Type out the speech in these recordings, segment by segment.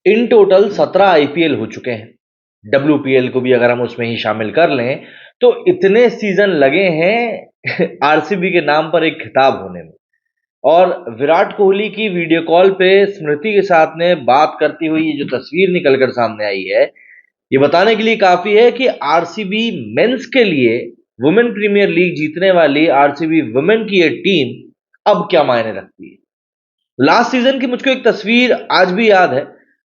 In total 17 IPL हो चुके हैं। डब्ल्यूपीएल को भी अगर हम उसमें ही शामिल कर लें तो इतने सीजन लगे हैं आरसीबी के नाम पर एक खिताब होने में। और विराट कोहली की वीडियो कॉल पे स्मृति के साथ ने बात करती हुई ये जो तस्वीर निकलकर सामने आई है, ये बताने के लिए काफी है कि आरसीबी मेंस के लिए वुमेन प्रीमियर लीग जीतने वाली आरसीबी वुमेन की ये टीम अब क्या मायने रखती है। लास्ट सीजन की मुझको एक तस्वीर आज भी याद है,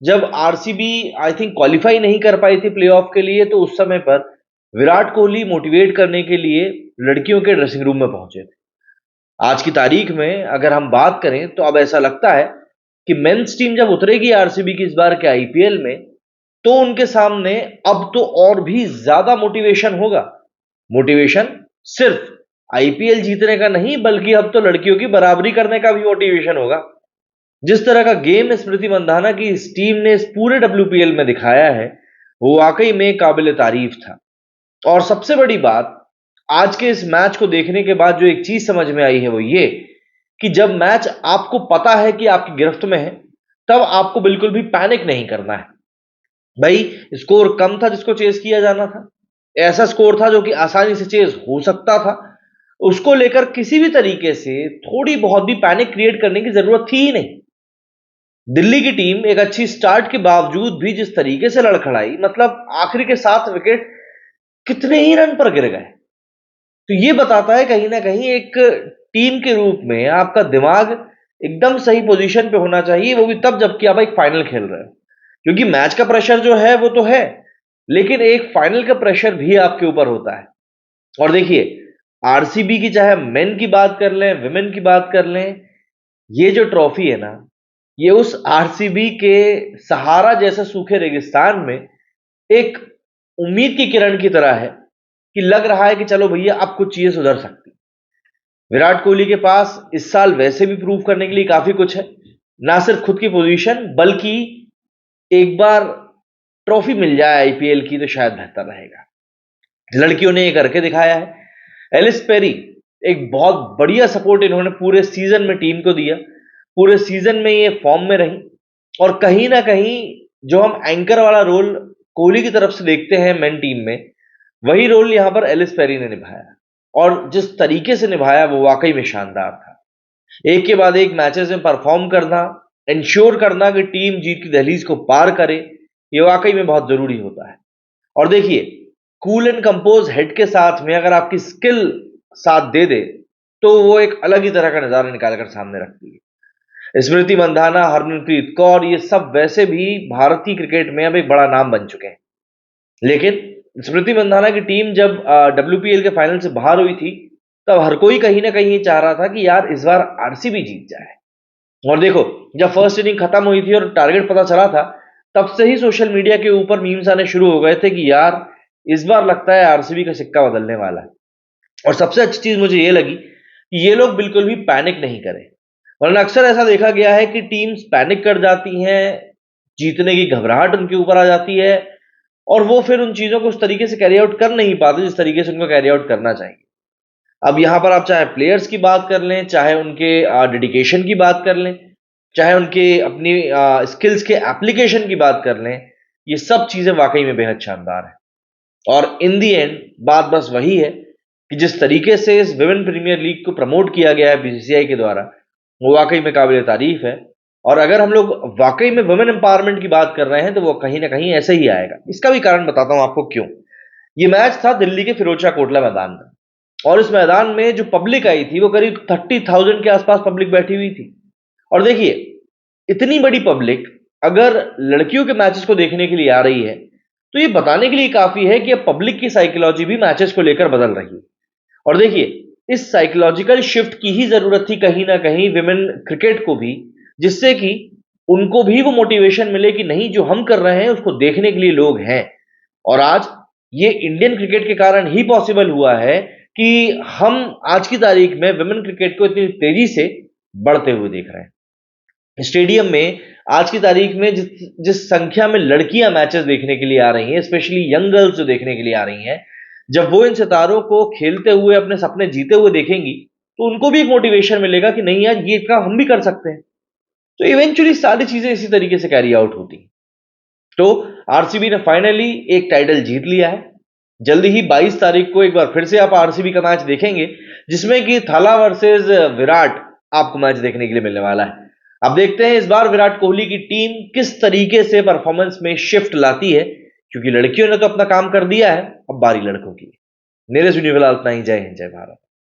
जब आरसीबी आई थिंक क्वालिफाई नहीं कर पाई थी प्लेऑफ के लिए, तो उस समय पर विराट कोहली मोटिवेट करने के लिए लड़कियों के ड्रेसिंग रूम में पहुंचे थे। आज की तारीख में अगर हम बात करें तो अब ऐसा लगता है कि मेंस टीम जब उतरेगी आरसीबी की इस बार के आईपीएल में, तो उनके सामने अब तो और भी ज्यादा मोटिवेशन होगा। मोटिवेशन सिर्फ आईपीएल जीतने का नहीं, बल्कि अब तो लड़कियों की बराबरी करने का भी मोटिवेशन होगा। जिस तरह का गेम स्मृति मंधाना की इस टीम ने इस पूरे डब्ल्यूपीएल में दिखाया है, वो वाकई में काबिल तारीफ था। और सबसे बड़ी बात, आज के इस मैच को देखने के बाद जो एक चीज समझ में आई है वो ये कि जब मैच आपको पता है कि आपकी गिरफ्त में है, तब आपको बिल्कुल भी पैनिक नहीं करना है। भाई, स्कोर कम था जिसको चेस किया जाना था, ऐसा स्कोर था जो कि आसानी से चेस हो सकता था, उसको लेकर किसी भी तरीके से थोड़ी बहुत भी पैनिक क्रिएट करने की जरूरत थी ही नहीं। दिल्ली की टीम एक अच्छी स्टार्ट के बावजूद भी जिस तरीके से लड़खड़ाई, मतलब आखिरी के 7 विकेट कितने ही रन पर गिर गए, तो ये बताता है कहीं ना कहीं एक टीम के रूप में आपका दिमाग एकदम सही पोजीशन पे होना चाहिए, वो भी तब जबकि आप एक फाइनल खेल रहे हो। क्योंकि मैच का प्रेशर जो है वो तो है, लेकिन एक फाइनल का प्रेशर भी आपके ऊपर होता है। और देखिए, आरसीबी की चाहे मेन की बात कर लें, विमेन की बात कर लें, ये जो ट्रॉफी है ना, ये उस आरसीबी के सहारा जैसे सूखे रेगिस्तान में एक उम्मीद की किरण की तरह है कि लग रहा है कि चलो भैया अब कुछ चीजें सुधर सकती। विराट कोहली के पास इस साल वैसे भी प्रूव करने के लिए काफी कुछ है, ना सिर्फ खुद की पोजीशन, बल्कि एक बार ट्रॉफी मिल जाए आईपीएल की तो शायद बेहतर रहेगा। लड़कियों ने ये करके दिखाया है। एलिस पेरी, एक बहुत बढ़िया सपोर्ट इन्होंने पूरे सीजन में टीम को दिया, पूरे सीजन में ये फॉर्म में रही, और कहीं ना कहीं जो हम एंकर वाला रोल कोहली की तरफ से देखते हैं मेन टीम में, वही रोल यहां पर एलिस पेरी ने निभाया, और जिस तरीके से निभाया वो वाकई में शानदार था। एक के बाद एक मैचेस में परफॉर्म करना, इंश्योर करना कि टीम जीत की दहलीज को पार करे, ये वाकई में बहुत जरूरी होता है। और देखिए, कूल एंड कंपोज हेड के साथ में अगर आपकी स्किल साथ दे दे, तो वो एक अलग ही तरह का नजारा निकालकर सामने रखती है। स्मृति मंधाना, हरमनप्रीत कौर, ये सब वैसे भी भारतीय क्रिकेट में अब एक बड़ा नाम बन चुके हैं, लेकिन स्मृति मंधाना की टीम जब डब्ल्यूपीएल के फाइनल से बाहर हुई थी, तब हर कोई कहीं ना कहीं चाह रहा था कि यार इस बार आरसीबी जीत जाए। और देखो, जब फर्स्ट इनिंग खत्म हुई थी और टारगेट पता चला था, तब से ही सोशल मीडिया के ऊपर मीम्स आने शुरू हो गए थे कि यार इस बार लगता है आरसीबी का सिक्का बदलने वाला है। और सबसे अच्छी चीज मुझे ये लगी कि ये लोग बिल्कुल भी पैनिक नहीं करे, वरना अक्सर ऐसा देखा गया है कि टीम्स पैनिक कर जाती हैं, जीतने की घबराहट उनके ऊपर आ जाती है, और वो फिर उन चीजों को उस तरीके से कैरी आउट कर नहीं पाते जिस तरीके से उनको कैरी आउट करना चाहिए। अब यहां पर आप चाहे प्लेयर्स की बात कर लें, चाहे उनके डेडिकेशन की बात कर लें, चाहे उनके अपनी स्किल्स के एप्लीकेशन की बात कर लें, ये सब चीजें वाकई में बेहद शानदार है। और इन दी एंड बात बस वही है कि जिस तरीके से इस विमेन प्रीमियर लीग को प्रमोट किया गया है बीसीसीआई के द्वारा, वो वाकई में काबिल तारीफ है। और अगर हम लोग वाकई में वुमेन एम्पावरमेंट की बात कर रहे हैं, तो वो कहीं ना कहीं ऐसे ही आएगा। इसका भी कारण बताता हूं आपको क्यों। ये मैच था दिल्ली के फिरोज शाह कोटला मैदान में, और इस मैदान में जो पब्लिक आई थी वो करीब 30,000 के आसपास पब्लिक बैठी हुई थी। और देखिए, इतनी बड़ी पब्लिक अगर लड़कियों के मैचेस को देखने के लिए आ रही है, तो ये बताने के लिए काफी है कि अब पब्लिक की साइकोलॉजी भी मैचेस को लेकर बदल रही है। और देखिए, इस साइकोलॉजिकल शिफ्ट की ही जरूरत थी कहीं ना कहीं विमेन क्रिकेट को भी, जिससे कि उनको भी वो मोटिवेशन मिले कि नहीं, जो हम कर रहे हैं उसको देखने के लिए लोग हैं। और आज ये इंडियन क्रिकेट के कारण ही पॉसिबल हुआ है कि हम आज की तारीख में विमेन क्रिकेट को इतनी तेजी से बढ़ते हुए देख रहे हैं। स्टेडियम में आज की तारीख में जिस संख्या में लड़कियां मैचेस देखने के लिए आ रही हैं, स्पेशली यंग गर्ल्स जो देखने के लिए आ रही हैं, जब वो इन सितारों को खेलते हुए अपने सपने जीते हुए देखेंगी, तो उनको भी एक मोटिवेशन मिलेगा कि नहीं यार, ये काम हम भी कर सकते हैं। तो इवेंचुअली सारी चीजें इसी तरीके से कैरी आउट होती हैं। तो आरसीबी ने फाइनली एक टाइटल जीत लिया है। जल्दी ही 22 तारीख को एक बार फिर से आप आरसीबी का मैच देखेंगे, जिसमें कि थाला वर्सेस विराट आपको मैच देखने के लिए मिलने वाला है। अब देखते हैं इस बार विराट कोहली की टीम किस तरीके से परफॉर्मेंस में शिफ्ट लाती है, क्योंकि लड़कियों ने तो अपना काम कर दिया है, अब बारी लड़कों की। नीरज यूनिवाला, उतना ही। जय हिंद, जय भारत।